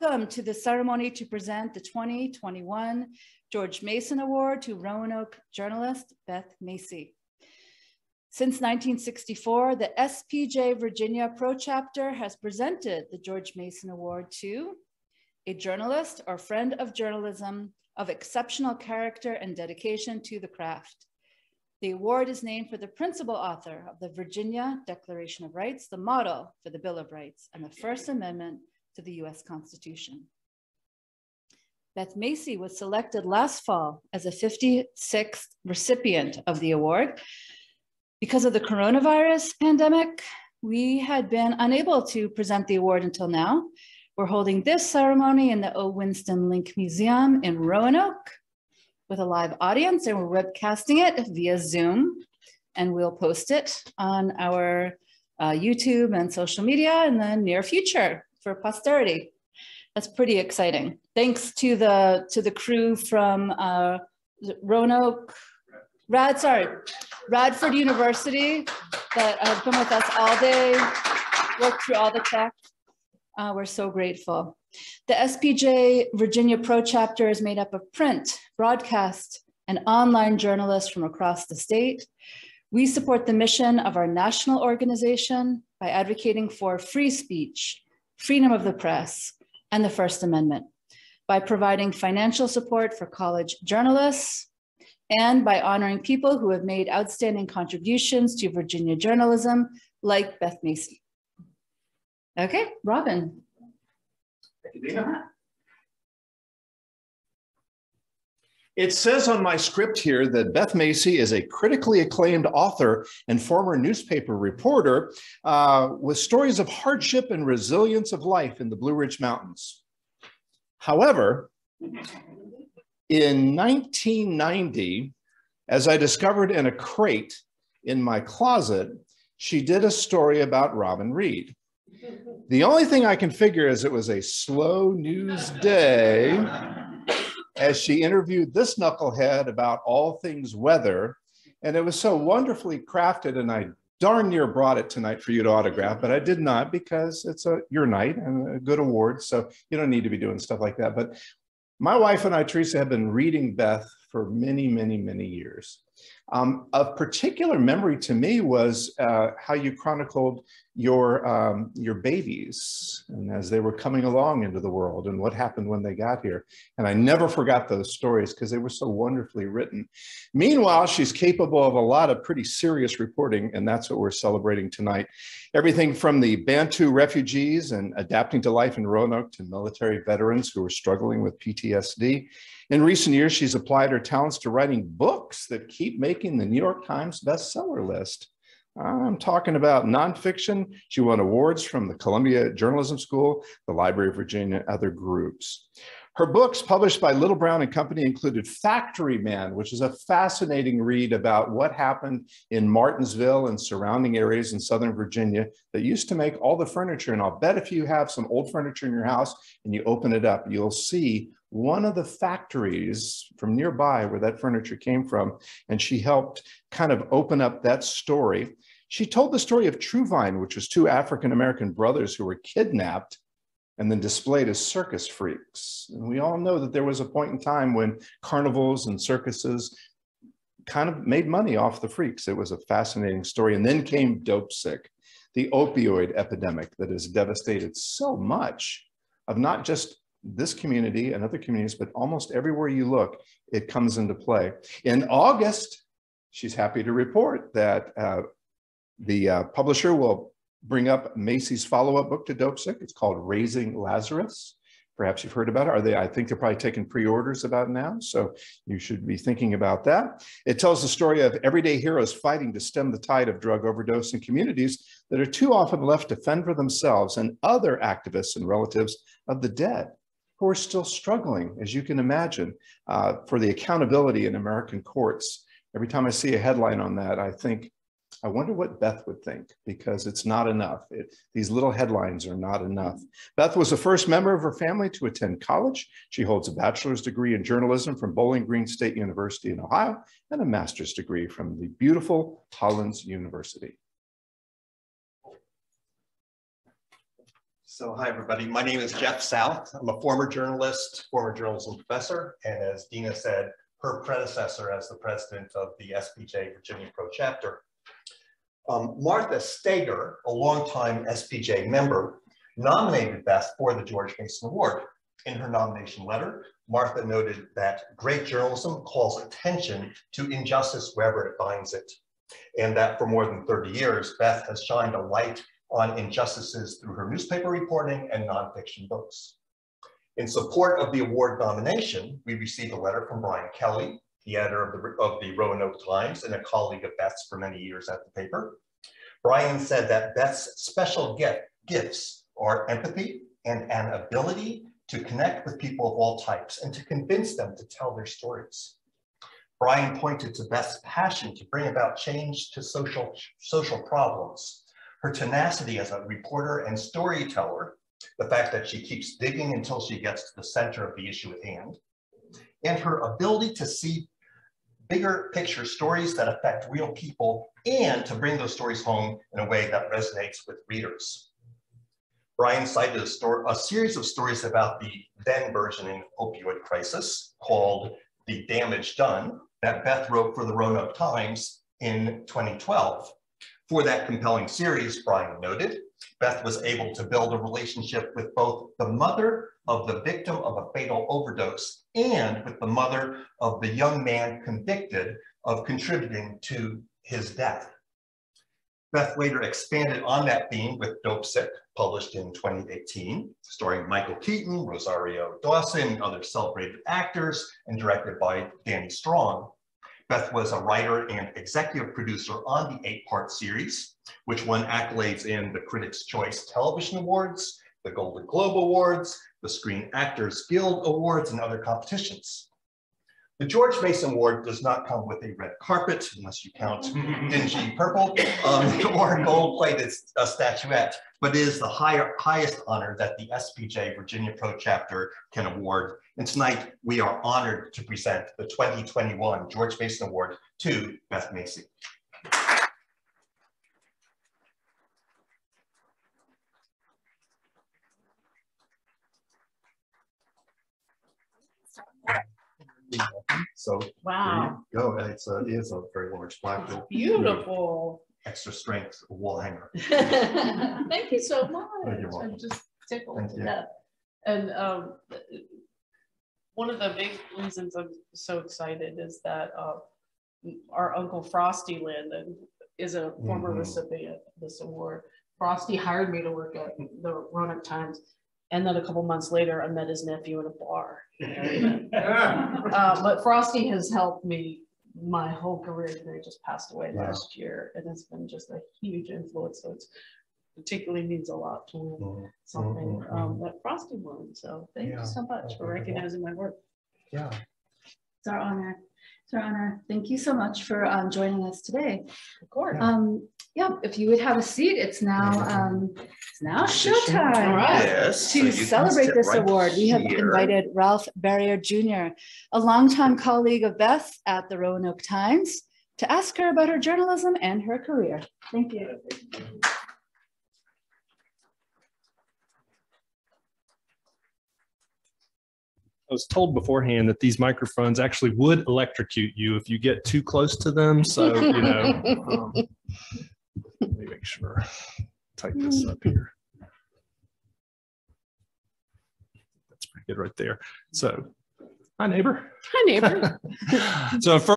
Welcome to the ceremony to present the 2021 George Mason Award to Roanoke journalist Beth Macy. Since 1964, the SPJ Virginia Pro Chapter has presented the George Mason Award to a journalist or friend of journalism of exceptional character and dedication to the craft. The award is named for the principal author of the Virginia Declaration of Rights, the model for the Bill of Rights, and the First Amendment to the US Constitution. Beth Macy was selected last fall as a 56th recipient of the award. Because of the coronavirus pandemic, we had been unable to present the award until now. We're holding this ceremony in the Winston Link Museum in Roanoke with a live audience, and we're webcasting it via Zoom, and we'll post it on our YouTube and social media in the near future for posterity. That's pretty exciting. Thanks to the crew from Roanoke, Radford University that have been with us all day, worked through all the tech. We're so grateful. The SPJ Virginia Pro Chapter is made up of print, broadcast, and online journalists from across the state. We support the mission of our national organization by advocating for free speech, freedom of the press, and the First Amendment, by providing financial support for college journalists, and by honoring people who have made outstanding contributions to Virginia journalism, like Beth Macy. Okay, Robin. Thank you, Dina. It says on my script here that Beth Macy is a critically acclaimed author and former newspaper reporter with stories of hardship and resilience of life in the Blue Ridge Mountains. However, in 1990, as I discovered in a crate in my closet, she did a story about Robin Reed. The only thing I can figure is it was a slow news day as she interviewed this knucklehead about all things weather. And it was so wonderfully crafted, and I darn near brought it tonight for you to autograph, but I did not because it's your night and a good award. So you don't need to be doing stuff like that. But my wife and I, Teresa, have been reading Beth for many, many, many years. Of particular memory to me was how you chronicled your babies and as they were coming along into the world and what happened when they got here. And I never forgot those stories because they were so wonderfully written. Meanwhile, she's capable of a lot of pretty serious reporting, and that's what we're celebrating tonight. Everything from the Bantu refugees and adapting to life in Roanoke to military veterans who are struggling with PTSD. In recent years, she's applied her talents to writing books that keep making the New York Times bestseller list. I'm talking about nonfiction. She won awards from the Columbia Journalism School, the Library of Virginia, and other groups. Her books published by Little Brown and Company included Factory Man, which is a fascinating read about what happened in Martinsville and surrounding areas in Southern Virginia that used to make all the furniture. And I'll bet if you have some old furniture in your house and you open it up, you'll see one of the factories from nearby where that furniture came from, and she helped kind of open up that story. She told the story of Truvine, which was two African-American brothers who were kidnapped and then displayed as circus freaks. And we all know that there was a point in time when carnivals and circuses kind of made money off the freaks. It was a fascinating story. And then came Dope Sick, the opioid epidemic that has devastated so much of not just this community and other communities, but almost everywhere you look, it comes into play. In August, she's happy to report that the publisher will bring up Macy's follow-up book to Dope Sick. It's called Raising Lazarus. Perhaps you've heard about it. I think they're probably taking pre-orders about now, so you should be thinking about that. It tells the story of everyday heroes fighting to stem the tide of drug overdose in communities that are too often left to fend for themselves, and other activists and relatives of the dead who are still struggling, as you can imagine, for the accountability in American courts. Every time I see a headline on that, I think, I wonder what Beth would think, because it's not enough. These little headlines are not enough. Beth was the first member of her family to attend college. She holds a bachelor's degree in journalism from Bowling Green State University in Ohio and a master's degree from the beautiful Hollins University. So hi, everybody. My name is Jeff South. I'm a former journalist, former journalism professor, and as Dina said, her predecessor as the president of the SPJ Virginia Pro chapter. Martha Steger, a longtime SPJ member, nominated Beth for the George Mason Award. In her nomination letter, Martha noted that great journalism calls attention to injustice wherever it finds it, and that for more than 30 years, Beth has shined a light on injustices through her newspaper reporting and nonfiction books. In support of the award nomination, we received a letter from Brian Kelly, the editor of the Roanoke Times and a colleague of Beth's for many years at the paper. Brian said that Beth's special gifts are empathy and an ability to connect with people of all types and to convince them to tell their stories. Brian pointed to Beth's passion to bring about change to social problems, her tenacity as a reporter and storyteller, the fact that she keeps digging until she gets to the center of the issue at hand, and her ability to see bigger picture stories that affect real people and to bring those stories home in a way that resonates with readers. Brian cited a series of stories about the then burgeoning opioid crisis called The Damage Done that Beth wrote for the Roanoke Times in 2012. For that compelling series, Brian noted, Beth was able to build a relationship with both the mother of the victim of a fatal overdose and with the mother of the young man convicted of contributing to his death. Beth later expanded on that theme with Dope Sick, published in 2018, starring Michael Keaton, Rosario Dawson, other celebrated actors, and directed by Danny Strong. Beth was a writer and executive producer on the 8-part series, which won accolades in the Critics' Choice Television Awards, the Golden Globe Awards, the Screen Actors Guild Awards, and other competitions. The George Mason Award does not come with a red carpet, unless you count dingy purple, or gold-plated statuette, but is the highest honor that the SPJ Virginia Pro chapter can award. And tonight, we are honored to present the 2021 George Mason Award to Beth Macy. So wow, there you go. It is a very large black. Beautiful. Extra strength wall hanger. Thank you so much. You're welcome. I'm just tickled Thank to you. death. And one of the big reasons I'm so excited is that our Uncle Frosty Landon is a former recipient of this award. Frosty hired me to work at the Roanoke Times. And then a couple months later, I met his nephew in a bar. But Frosty has helped me my whole career. He just passed away last year, and it's been just a huge influence. So it's particularly means a lot to win something that Frosty won. So thank you so much for recognizing my work. Yeah, it's our honor. It's our honor. Thank you so much for joining us today. Of course. Yeah, if you would have a seat, it's now showtime. All right. Yes, To celebrate this award, we have invited Ralph Barrier Jr., a longtime colleague of Beth at the Roanoke Times, to ask her about her journalism and her career. Thank you. I was told beforehand that these microphones actually would electrocute you if you get too close to them. So, you know, let me make sure. Tighten this up here. That's pretty good right there. So, hi, neighbor. Hi, neighbor. So,